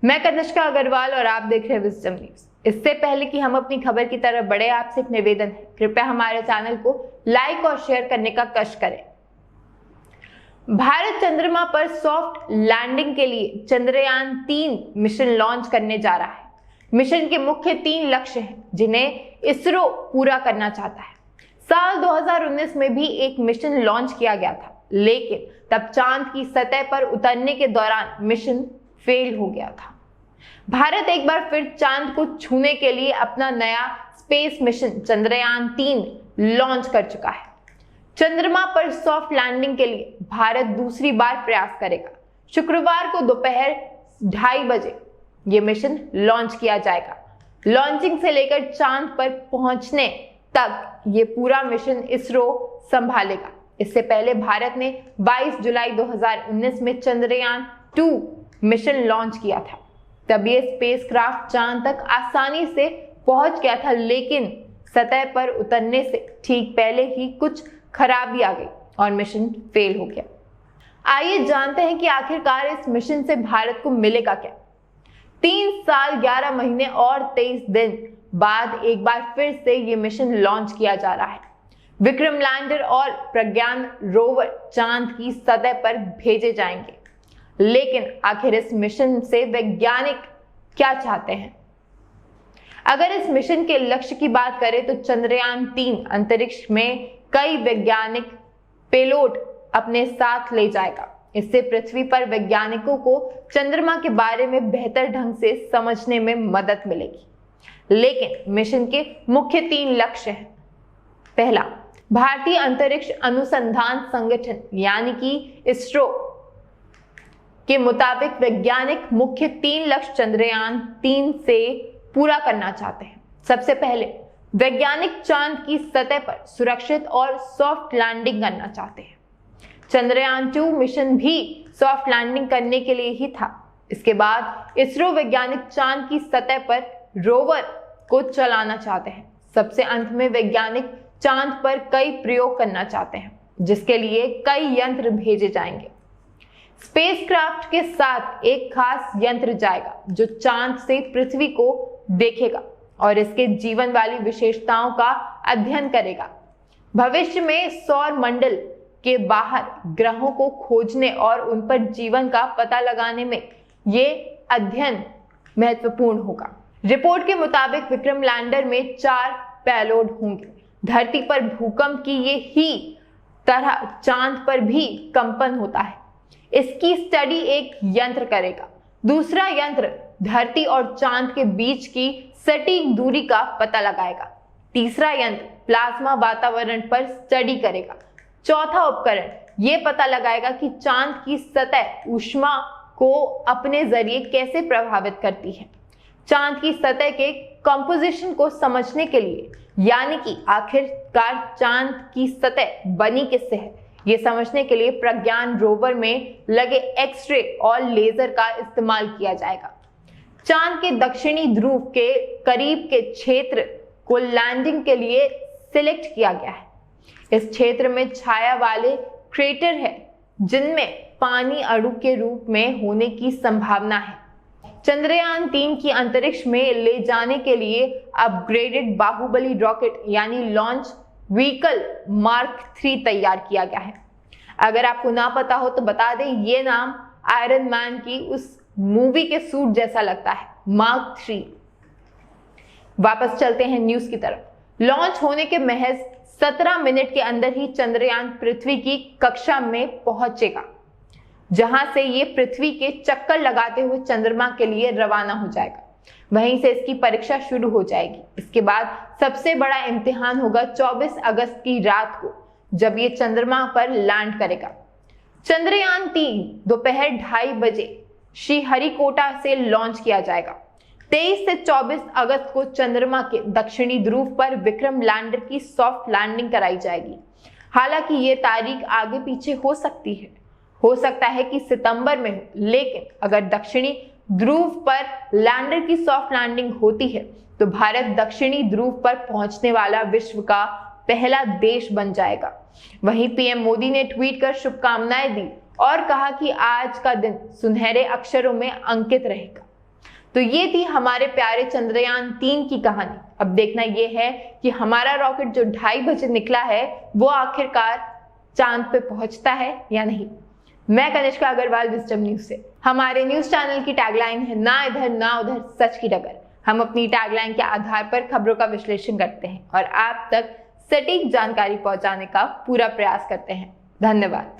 मैं कनिष्का अग्रवाल और आप देख रहे हैं विजडम न्यूज। इससे पहले कि हम अपनी खबर की तरफ बढ़े, आपसे एक निवेदन है, कृपया हमारे चैनल को लाइक और शेयर करने का कष्ट करें। भारत चंद्रमा पर सॉफ्ट लैंडिंग के लिए चंद्रयान 3 मिशन लॉन्च करने जा रहा है। मिशन के मुख्य 3 लक्ष्य हैं जिन्हें इसरो पूरा करना चाहता है। साल 2019 में भी एक मिशन लॉन्च किया गया था, लेकिन तब चांद की सतह पर उतरने के दौरान मिशन फेल हो गया था। भारत एक बार फिर चांद को छूने के लिए अपना नया स्पेस मिशन चंद्रयान 3 लॉन्च कर चुका है। चंद्रमा पर सॉफ्ट लैंडिंग के लिए भारत दूसरी बार प्रयास करेगा। शुक्रवार को दोपहर 2:30 बजे यह मिशन लॉन्च किया जाएगा। लॉन्चिंग से लेकर चांद पर पहुंचने तक ये पूरा मिशन इसरो संभालेगा। इससे पहले भारत ने 22 जुलाई 2019 में चंद्रयान 2 मिशन लॉन्च किया था। तब ये स्पेसक्राफ्ट चांद तक आसानी से पहुंच गया था, लेकिन सतह पर उतरने से ठीक पहले ही कुछ खराबी आ गई और मिशन फेल हो गया। आइए जानते हैं कि आखिरकार इस मिशन से भारत को मिलेगा क्या। 3 साल 11 महीने और 23 दिन बाद एक बार फिर से ये मिशन लॉन्च किया जा रहा है। विक्रम लैंडर और प्रज्ञान रोवर चांद की सतह पर भेजे जाएंगे, लेकिन आखिर इस मिशन से वैज्ञानिक क्या चाहते हैं? अगर इस मिशन के लक्ष्य की बात करें तो चंद्रयान 3 अंतरिक्ष में कई वैज्ञानिक पेलोड अपने साथ ले जाएगा। इससे पृथ्वी पर वैज्ञानिकों को चंद्रमा के बारे में बेहतर ढंग से समझने में मदद मिलेगी। लेकिन मिशन के मुख्य 3 लक्ष्य हैं। पहला, भारतीय अंतरिक्ष अनुसंधान संगठन यानी कि इसरो के मुताबिक वैज्ञानिक मुख्य 3 लक्ष्य चंद्रयान 3 से पूरा करना चाहते हैं। सबसे पहले, वैज्ञानिक चांद की सतह पर सुरक्षित और सॉफ्ट लैंडिंग करना चाहते हैं। चंद्रयान 2 मिशन भी सॉफ्ट लैंडिंग करने के लिए ही था। इसके बाद इसरो वैज्ञानिक चांद की सतह पर रोवर को चलाना चाहते हैं। सबसे अंत में वैज्ञानिक चांद पर कई प्रयोग करना चाहते हैं, जिसके लिए कई यंत्र भेजे जाएंगे। स्पेसक्राफ्ट के साथ एक खास यंत्र जाएगा जो चांद से पृथ्वी को देखेगा और इसके जीवन वाली विशेषताओं का अध्ययन करेगा। भविष्य में सौर मंडल के बाहर ग्रहों को खोजने और उन पर जीवन का पता लगाने में ये अध्ययन महत्वपूर्ण होगा। रिपोर्ट के मुताबिक विक्रम लैंडर में 4 पेलोड होंगे। धरती पर भूकंप की ये ही तरह चांद पर भी कंपन होता है। इसकी स्टडी एक यंत्र करेगा। दूसरा यंत्र धरती और चांद के बीच की सटीक दूरी का पता लगाएगा। तीसरा यंत्र प्लाज्मा वातावरण पर स्टडी करेगा। चौथा उपकरण यह पता लगाएगा कि चांद की सतह ऊष्मा को अपने जरिए कैसे प्रभावित करती है। चांद की सतह के कंपोजिशन को समझने के लिए, यानी कि आखिरकार चांद की सतह बनी किससे है, ये समझने के लिए प्रज्ञान रोवर में लगे एक्सरे और लेजर का इस्तेमाल किया जाएगा। चांद के दक्षिणी ध्रुव के करीब के क्षेत्र को लैंडिंग के लिए सिलेक्ट किया गया है। इस क्षेत्र में छाया वाले क्रेटर है जिनमें पानी अणु के रूप में होने की संभावना है। चंद्रयान 3 की अंतरिक्ष में ले जाने के लिए अपग्रेडेड बाहुबली रॉकेट यानी लॉन्च व्हीकल मार्क 3 तैयार किया गया है। अगर आपको ना पता हो तो बता दें, ये नाम आयरन मैन की उस मूवी के सूट जैसा लगता है, मार्क 3। वापस चलते हैं न्यूज की तरफ। लॉन्च होने के महज 17 मिनट के अंदर ही चंद्रयान पृथ्वी की कक्षा में पहुंचेगा, जहां से ये पृथ्वी के चक्कर लगाते हुए चंद्रमा के लिए रवाना हो जाएगा। वहीं से इसकी परीक्षा शुरू हो जाएगी। इसके बाद सबसे बड़ा इम्तिहान होगा 24 अगस्त की रात को, जब ये चंद्रमा पर लैंड करेगा। चंद्रयान 3 दोपहर 2:30 बजे श्रीहरिकोटा से लॉन्च किया जाएगा। 23 से 24 अगस्त को चंद्रमा के दक्षिणी ध्रुव पर विक्रम लैंडर की सॉफ्ट लैंडिंग कराई जाएगी। हालांकि ये तारीख आगे पीछे हो सकती है, हो सकता है कि सितंबर में हो, लेकिन अगर दक्षिणी ध्रुव पर लैंडर की सॉफ्ट लैंडिंग होती है तो भारत दक्षिणी ध्रुव पर पहुंचने वाला विश्व का पहला देश बन जाएगा। वहीं पीएम मोदी ने ट्वीट कर शुभकामनाएं दी और कहा कि आज का दिन सुनहरे अक्षरों में अंकित रहेगा। तो ये थी हमारे प्यारे चंद्रयान 3 की कहानी। अब देखना ये है कि हमारा रॉकेट जो 2:30 बजे निकला है वो आखिरकार चांद पे पहुंचता है या नहीं। मैं कनिष्का अग्रवाल, विजडम न्यूज से। हमारे न्यूज चैनल की टैगलाइन है, ना इधर ना उधर, सच की डगर। हम अपनी टैगलाइन के आधार पर खबरों का विश्लेषण करते हैं और आप तक सटीक जानकारी पहुंचाने का पूरा प्रयास करते हैं। धन्यवाद।